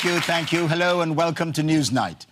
Thank you. Hello and welcome to Newsnight.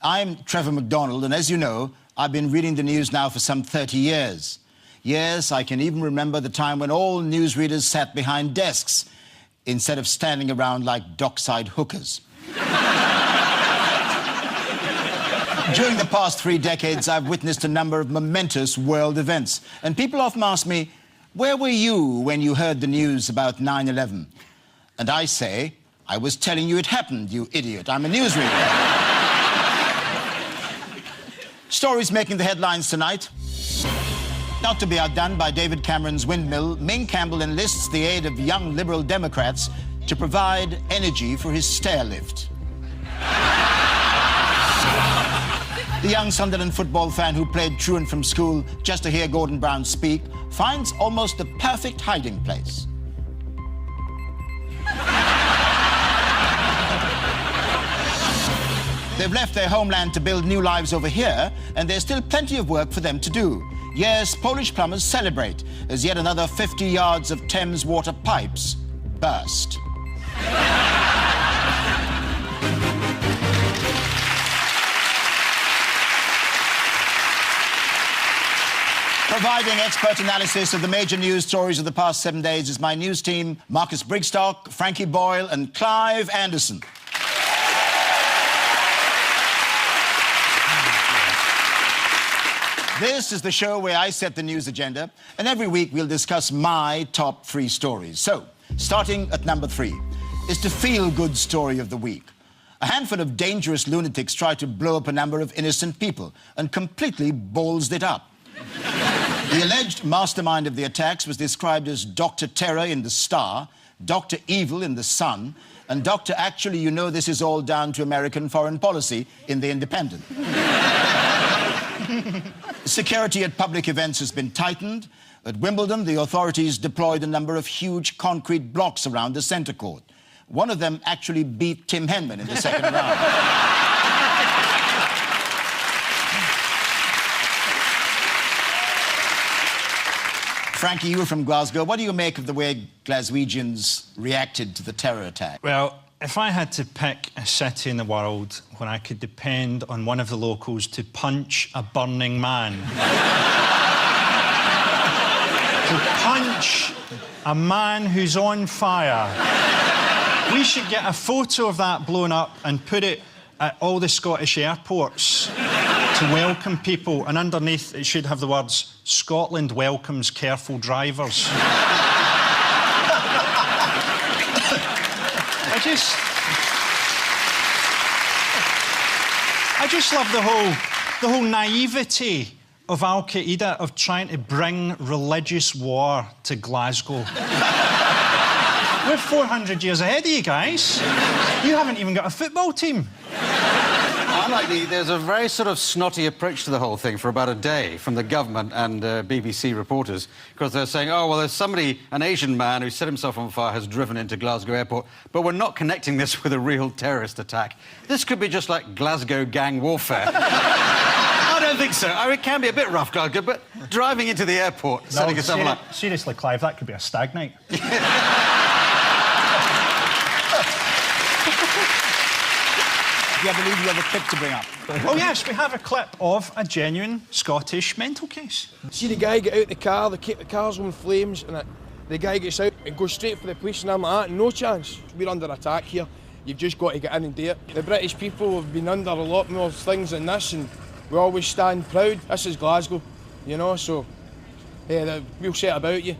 I'm Trevor McDonald, and as you know, I've been reading the news now for some 30 years. Yes, I can even remember the time when all newsreaders sat behind desks instead of standing around like dockside hookers. During the past 3 decades, I've witnessed a number of momentous world events, and people often ask me, where were you when you heard the news about 9/11? And I say, I was telling you it happened, you idiot. I'm a newsreader. Stories making the headlines tonight. Not to be outdone by David Cameron's windmill, Ming Campbell enlists the aid of young Liberal Democrats to provide energy for his stair lift. The young Sunderland football fan who played truant from school just to hear Gordon Brown speak finds almost the perfect hiding place. They've left their homeland to build new lives over here, and there's still plenty of work for them to do. Yes, Polish plumbers celebrate as yet another 50 yards of Thames water pipes burst. Providing expert analysis of the major news stories of the past 7 days is my news team, Marcus Brigstock, Frankie Boyle and Clive Anderson. This is the show where I set the news agenda, and every week we'll discuss my top 3 stories. So, starting at number 3, is the feel-good story of the week. A handful of dangerous lunatics tried to blow up a number of innocent people and completely ballsed it up. The alleged mastermind of the attacks was described as Dr. Terror in The Star, Dr. Evil in The Sun, and Dr. Actually, you know this is all down to American foreign policy in The Independent. Security at public events has been tightened. At Wimbledon, the authorities deployed a number of huge concrete blocks around the centre court. One of them actually beat Tim Henman in the second round. Frankie, you were from Glasgow. What do you make of the way Glaswegians reacted to the terror attack? Well, if I had to pick a city in the world where I could depend on one of the locals to punch a burning man... to punch a man who's on fire... We should get a photo of that blown up and put it at all the Scottish airports to welcome people, and underneath it should have the words, Scotland welcomes careful drivers. I just love the whole naivety of Al Qaeda of trying to bring religious war to Glasgow. We're 400 years ahead of you guys. You haven't even got a football team. There's a very sort of snotty approach to the whole thing for about a day from the government and BBC reporters, because they're saying, oh, well, there's somebody, an Asian man who set himself on fire, has driven into Glasgow airport, but we're not connecting this with a real terrorist attack. This could be just like Glasgow gang warfare. I don't think so. I mean, it can be a bit rough, Glasgow, but driving into the airport, setting yourself on... Seriously, Clive, that could be a stag night. Do you believe you have a clip to bring up? Oh, yes, we have a clip of a genuine Scottish mental case. See the guy get out the car, they keep the cars on flames, and the guy gets out and goes straight for the police, and I'm like that. No chance. We're under attack here. You've just got to get in and do it. The British people have been under a lot more things than this, and we always stand proud. This is Glasgow, you know, so yeah, we'll say it about you.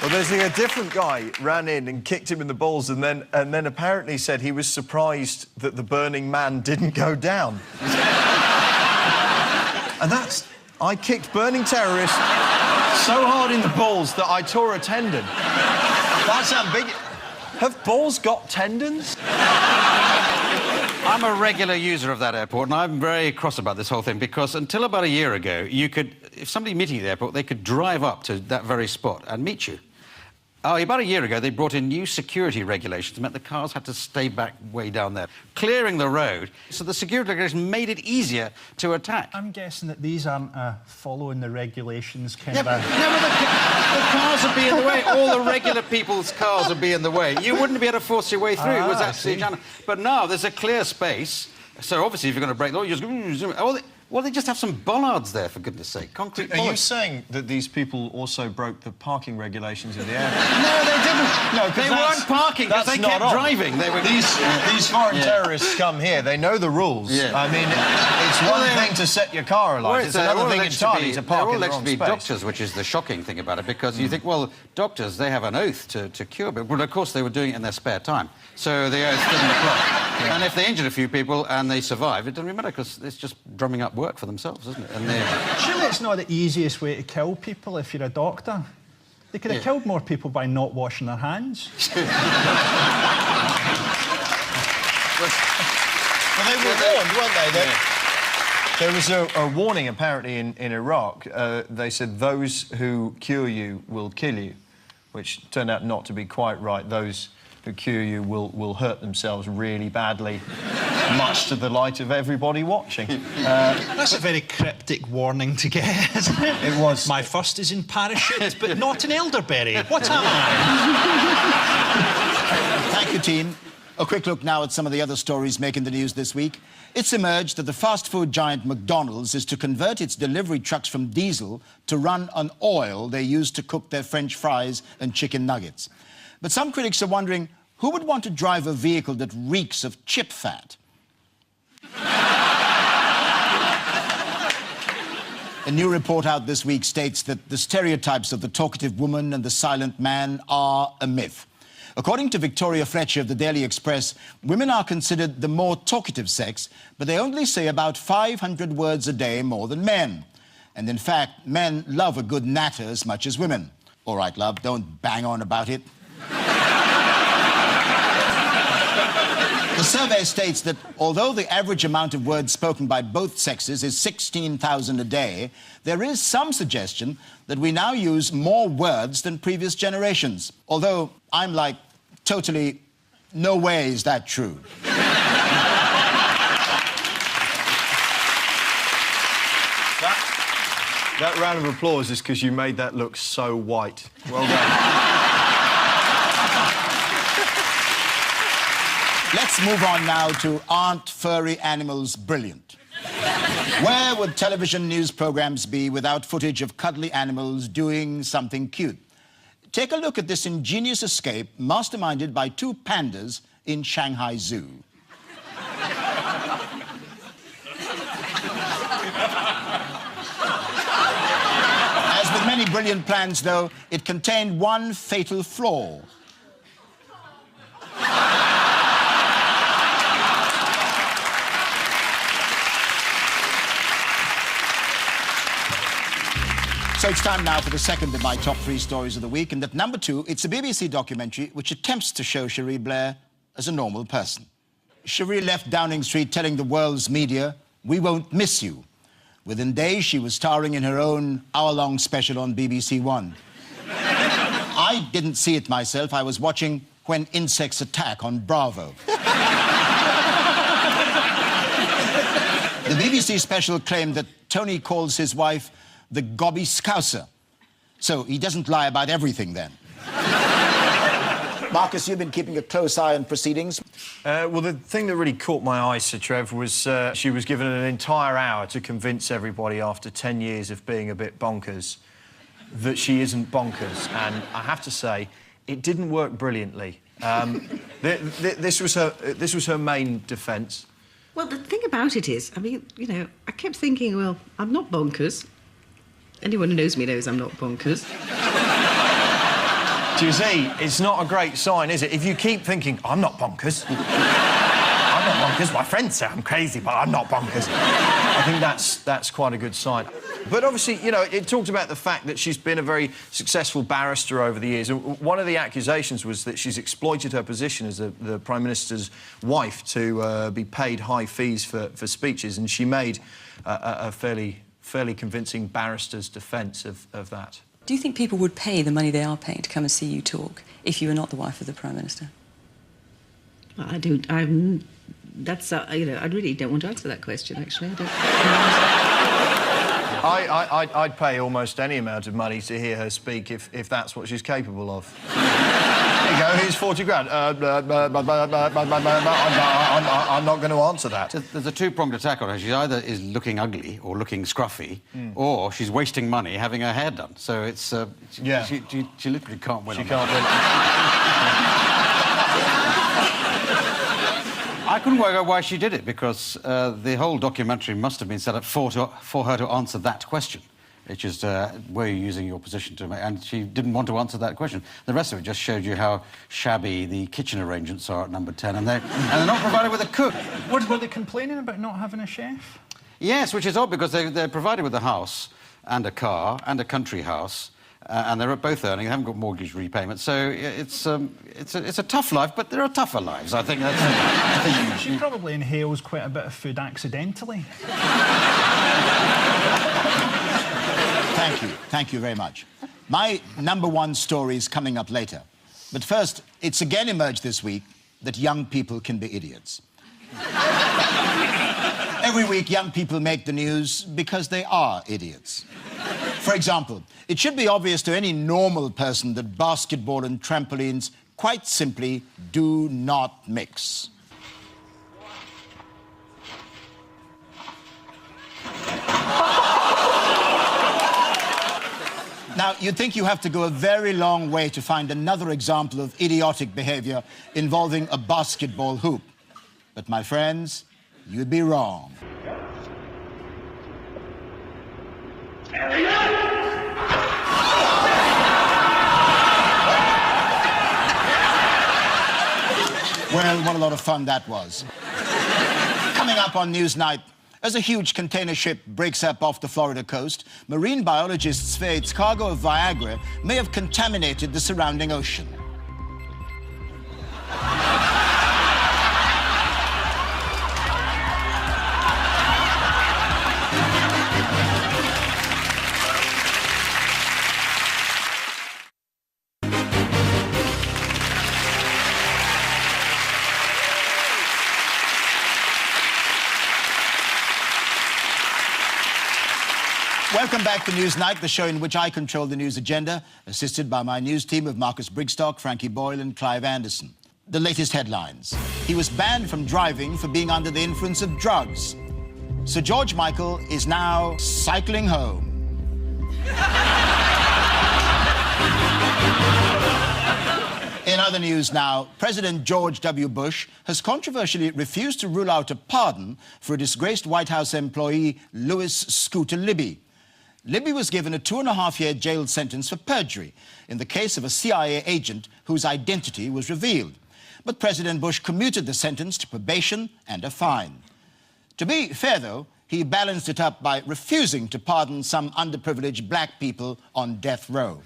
Well, there's a different guy ran in and kicked him in the balls, and then apparently said he was surprised that the burning man didn't go down. And that's... I kicked burning terrorists so hard in the balls that I tore a tendon. That's ambiguous. Have balls got tendons? I'm a regular user of that airport, and I'm very cross about this whole thing, because until about a year ago, you could... If somebody meeting at the airport, they could drive up to that very spot and meet you. Oh, about a year ago, they brought in new security regulations, meant the cars had to stay back way down there, clearing the road. So the security regulations made it easier to attack. I'm guessing that these aren't following the regulations kind of No, but the cars would be in the way. All the regular people's cars would be in the way. You wouldn't be able to force your way through. It was absolutely challenging. But now there's a clear space. So obviously, if you're going to break the law, you just zoom. Well, they just have some bollards there, for goodness sake. Concrete bollards. Are you saying that these people also broke the parking regulations in the airport? No, they didn't. No, they weren't parking because they kept driving. They were... These foreign terrorists come here. They know the rules. Yeah. I mean, it's one thing to set your car alight. It's another thing entirely to park in the wrong space. They're all doctors, which is the shocking thing about it, because you think, well, doctors, they have an oath to cure, but of course they were doing it in their spare time. So the oath didn't apply. Yeah. And if they injured a few people and they survived, it doesn't really matter, because it's just drumming up work for themselves, isn't it? And surely it's not the easiest way to kill people if you're a doctor. They could have killed more people by not washing their hands. Well, they were warned, weren't they? There was a warning, apparently, in Iraq. They said, those who cure you will kill you, which turned out not to be quite right. Those who cure you will hurt themselves really badly, much to the delight of everybody watching. That's a very cryptic warning to get, isn't it? It was. My first is in parachute, but not in elderberry. What am I? Thank you, team. A quick look now at some of the other stories making the news this week. It's emerged that the fast food giant McDonald's is to convert its delivery trucks from diesel to run on oil they use to cook their French fries and chicken nuggets. But some critics are wondering, who would want to drive a vehicle that reeks of chip fat? A new report out this week states that the stereotypes of the talkative woman and the silent man are a myth. According to Victoria Fletcher of the Daily Express, women are considered the more talkative sex, but they only say about 500 words a day more than men. And in fact, men love a good natter as much as women. All right, love, don't bang on about it. The survey states that although the average amount of words spoken by both sexes is 16,000 a day, there is some suggestion that we now use more words than previous generations. Although I'm like, totally, no way is that true. That round of applause is because you made that look so white. Well done. Let's move on now to Aren't Furry Animals Brilliant? Where would television news programs be without footage of cuddly animals doing something cute? Take a look at this ingenious escape masterminded by two pandas in Shanghai Zoo. As with many brilliant plans, though, it contained one fatal flaw. So it's time now for the second of my top three stories of the week, and at number two, it's a BBC documentary which attempts to show Cherie Blair as a normal person. Cherie left Downing Street telling the world's media, "We won't miss you." Within days, she was starring in her own hour-long special on BBC One. I didn't see it myself. I was watching When Insects Attack on Bravo. The BBC special claimed that Tony calls his wife the Gobby Scouser. So he doesn't lie about everything, then. Marcus, you've been keeping a close eye on proceedings. Well, the thing that really caught my eye, Sir Trev, was she was given an entire hour to convince everybody after 10 years of being a bit bonkers that she isn't bonkers. And I have to say, it didn't work brilliantly. This was her main defence. Well, the thing about it is, I mean, you know, I kept thinking, well, I'm not bonkers. Anyone who knows me knows I'm not bonkers. Do you see? It's not a great sign, is it? If you keep thinking, I'm not bonkers. I'm not bonkers. My friends say I'm crazy, but I'm not bonkers. I think that's quite a good sign. But obviously, you know, it talked about the fact that she's been a very successful barrister over the years. And one of the accusations was that she's exploited her position as the Prime Minister's wife to be paid high fees for speeches. And she made a fairly convincing barrister's defence of that. Do you think people would pay the money they are paying to come and see you talk if you were not the wife of the Prime Minister? I don't. That's I really don't want to answer that question. Actually, I don't. I'd pay almost any amount of money to hear her speak if that's what she's capable of. There you go, here's 40 grand. I'm not going to answer that. There's a two-pronged attack on her. She either is looking ugly or looking scruffy, or she's wasting money having her hair done. So it's... Yeah. She literally can't win. She can't win. I couldn't work out why she did it, because the whole documentary must have been set up for her to answer that question, which is, were you using your position to make... And she didn't want to answer that question. The rest of it just showed you how shabby the kitchen arrangements are at number 10, and they're not provided with a cook. What were they complaining about not having a chef? Yes, which is odd, because they're provided with a house and a car and a country house, and they're both earning. They haven't got mortgage repayments, so it's a tough life, but there are tougher lives. I think that's... She probably inhales quite a bit of food accidentally. Thank you very much. My number one story is coming up later. But first, it's again emerged this week that young people can be idiots. Every week, young people make the news because they are idiots. For example, it should be obvious to any normal person that basketball and trampolines quite simply do not mix. Now, you'd think you have to go a very long way to find another example of idiotic behavior involving a basketball hoop. But, my friends, you'd be wrong. Well, what a lot of fun that was. Coming up on Newsnight, as a huge container ship breaks up off the Florida coast, marine biologists fear its cargo of Viagra may have contaminated the surrounding ocean. Welcome back to Newsnight, the show in which I control the news agenda, assisted by my news team of Marcus Brigstock, Frankie Boyle and Clive Anderson. The latest headlines. He was banned from driving for being under the influence of drugs. Sir George Michael is now cycling home. In other news now, President George W. Bush has controversially refused to rule out a pardon for a disgraced White House employee, Louis Scooter Libby. Libby was given a 2.5-year jail sentence for perjury in the case of a CIA agent whose identity was revealed. But President Bush commuted the sentence to probation and a fine. To be fair, though, he balanced it up by refusing to pardon some underprivileged black people on death row.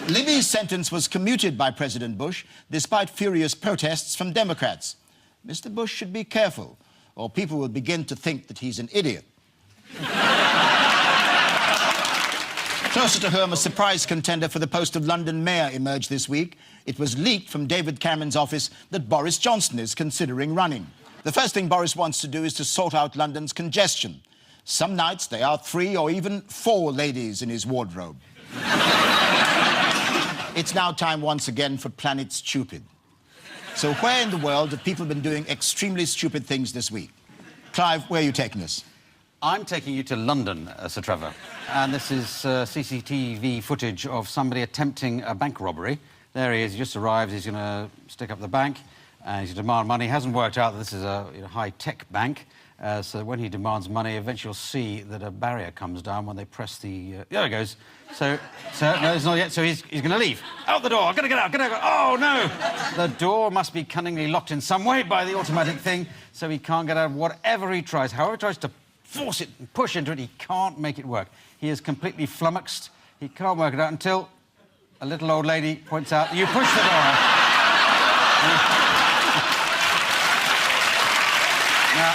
Libby's sentence was commuted by President Bush despite furious protests from Democrats. Mr. Bush should be careful, or people will begin to think that he's an idiot. Closer to home, a surprise contender for the post of London mayor emerged this week. It was leaked from David Cameron's office that Boris Johnson is considering running. The first thing Boris wants to do is to sort out London's congestion. Some nights there are 3 or even 4 ladies in his wardrobe. It's now time once again for Planet Stupid. So where in the world have people been doing extremely stupid things this week? Clive, where are you taking us? I'm taking you to London, Sir Trevor. And this is CCTV footage of somebody attempting a bank robbery. There he is, he just arrived, he's going to stick up the bank, and he's going to demand money. It hasn't worked out that this is a high-tech bank, so when he demands money, eventually you'll see that a barrier comes down when they press the... there it goes. So, no, it's not yet, so he's going to leave. Out the door, I'm going to get out, oh, no! The door must be cunningly locked in some way by the automatic thing, so he can't get out whatever he tries. However he tries to force it and push into it, he can't make it work. He is completely flummoxed. He can't work it out until a little old lady points out, you push the door. Now,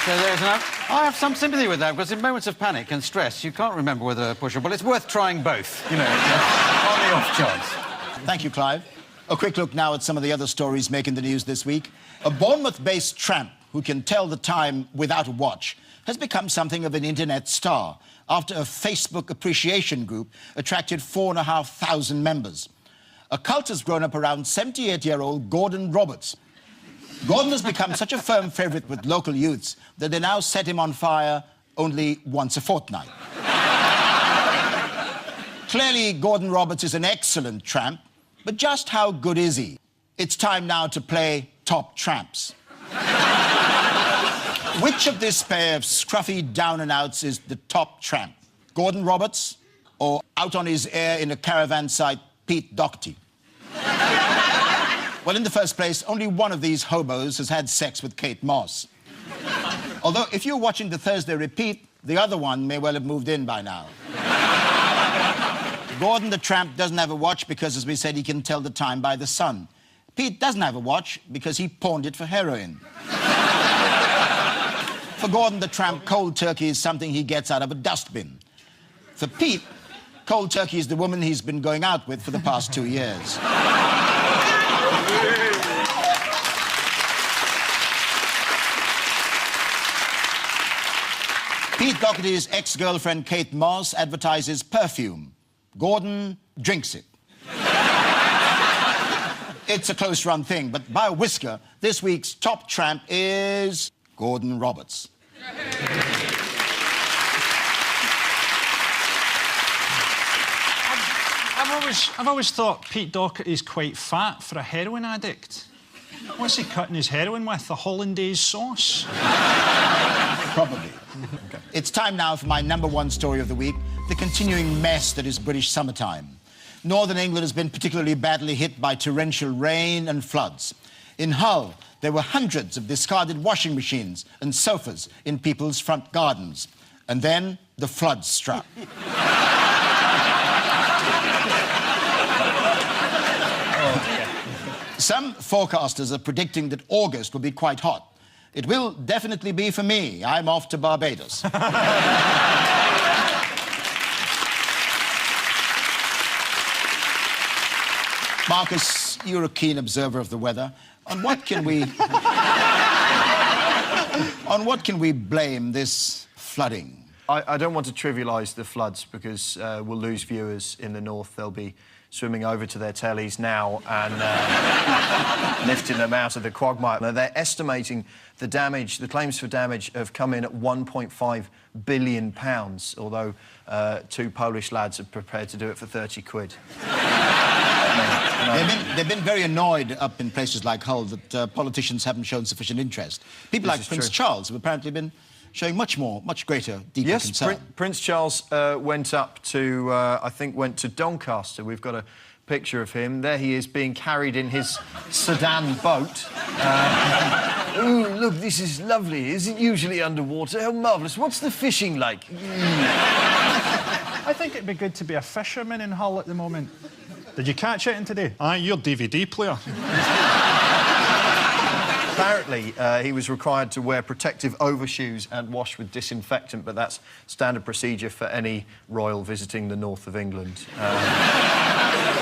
So there's enough. I have some sympathy with that, because in moments of panic and stress, you can't remember whether to push or pull. It's worth trying both, you know, on the off chance. Thank you, Clive. A quick look now at some of the other stories making the news this week. A Bournemouth-based tramp who can tell the time without a watch has become something of an internet star after a Facebook appreciation group attracted 4,500 members. A cult has grown up around 78-year-old Gordon Roberts. Gordon has become such a firm favourite with local youths that they now set him on fire only once a fortnight. Clearly, Gordon Roberts is an excellent tramp, but just how good is he? It's time now to play Top Tramps. Which of this pair of scruffy down-and-outs is the top tramp? Gordon Roberts or out on his air in a caravan site, Pete Doherty? Well, in the first place, only one of these hobos has had sex with Kate Moss. Although, if you're watching the Thursday repeat, the other one may well have moved in by now. Gordon the tramp doesn't have a watch because, as we said, he can tell the time by the sun. Pete doesn't have a watch because he pawned it for heroin. For Gordon the tramp, cold turkey is something he gets out of a dustbin. For Pete, cold turkey is the woman he's been going out with for the past 2 years. Pete Doherty's ex-girlfriend Kate Moss advertises perfume. Gordon drinks it. It's a close-run thing, but by a whisker, this week's top tramp is Gordon Roberts. I've always thought Pete Doherty's quite fat for a heroin addict. What's he cutting his heroin with? The hollandaise sauce? Probably. Okay. It's time now for my #1 story of the week, the continuing mess that is British summertime. Northern England has been particularly badly hit by torrential rain and floods. In Hull, there were hundreds of discarded washing machines and sofas in people's front gardens. And then the floods struck. Some forecasters are predicting that August will be quite hot. It will definitely be for me. I'm off to Barbados. Marcus, you're a keen observer of the weather. On what can we blame this flooding? I don't want to trivialise the floods because we'll lose viewers in the north. They'll be swimming over to their tellies now and lifting them out of the quagmire. Now, they're estimating the damage, the claims for damage have come in at £1.5 billion, although 2 Polish lads are prepared to do it for 30 quid. They've been very annoyed up in places like Hull that politicians haven't shown sufficient interest. People like Prince Charles have apparently been showing much greater, deeper concern. Yes, Prince Charles went up to, I think, went to Doncaster. We've got a picture of him. There he is being carried in his sedan boat. Oh, look, this is lovely. Isn't usually underwater. How marvellous. What's the fishing like? I think it'd be good to be a fisherman in Hull at the moment. Did you catch it in today? Aye, you're DVD player. Apparently, he was required to wear protective overshoes and wash with disinfectant, but that's standard procedure for any royal visiting the north of England.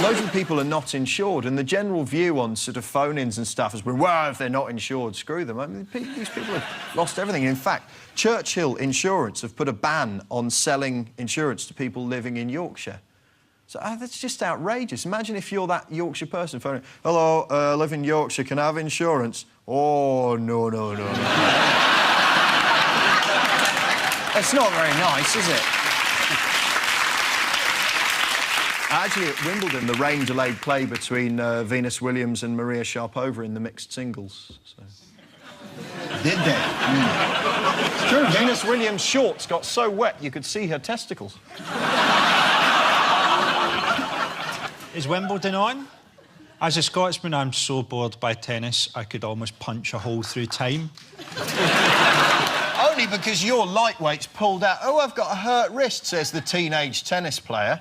Loads of people are not insured, and the general view on sort of phone-ins and stuff has been, well, if they're not insured, screw them. I mean, these people have lost everything. In fact, Churchill Insurance have put a ban on selling insurance to people living in Yorkshire. So that's just outrageous. Imagine if you're that Yorkshire person phoning, hello, I live in Yorkshire, can I have insurance? Oh, no. It's not very nice, is it? Actually, at Wimbledon, the rain delayed play between Venus Williams and Maria Sharapova in the mixed singles. So. Did they? It's true. Venus Williams' shorts got so wet you could see her testicles. Is Wimbledon on? As a Scotsman, I'm so bored by tennis, I could almost punch a hole through time. Only because your lightweight's pulled out. Oh, I've got a hurt wrist, says the teenage tennis player.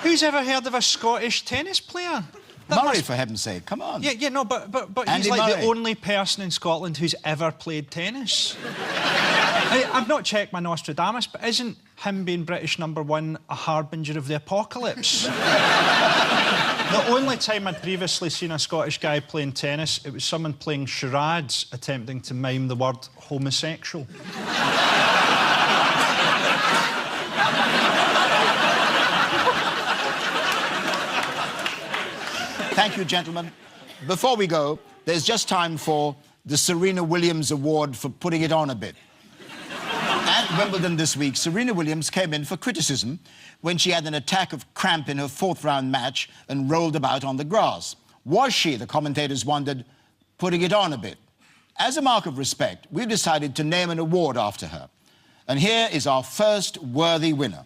Who's ever heard of a Scottish tennis player? Murray, for heaven's sake, come on. Yeah, no, but he's Andy like Murray. the only person in Scotland who's ever played tennis. I've not checked my Nostradamus, but isn't him being British #1 a harbinger of the apocalypse? The only time I'd previously seen a Scottish guy playing tennis, it was someone playing charades attempting to mime the word homosexual. Thank you, gentlemen. Before we go, there's just time for the Serena Williams Award for putting it on a bit. At Wimbledon this week, Serena Williams came in for criticism when she had an attack of cramp in her fourth-round match and rolled about on the grass. Was she, the commentators wondered, putting it on a bit? As a mark of respect, we've decided to name an award after her. And here is our first worthy winner,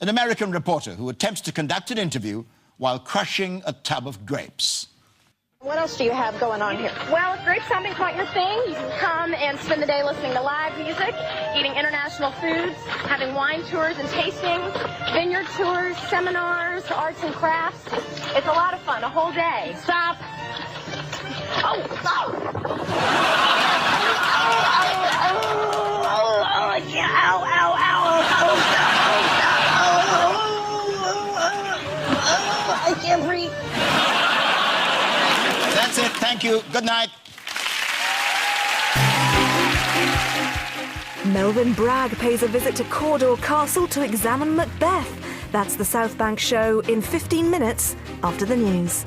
an American reporter who attempts to conduct an interview while crushing a tub of grapes. What else do you have going on here? Well, if grapes haven't caught your thing, you can come and spend the day listening to live music, eating international foods, having wine tours and tastings, vineyard tours, seminars, arts and crafts. It's a lot of fun, a whole day. Stop. Oh, stop. Yeah, ow, ow, ow. I can't breathe. That's it. Thank you. Good night. Melvyn Bragg pays a visit to Cawdor Castle to examine Macbeth. That's the South Bank Show in 15 minutes after the news.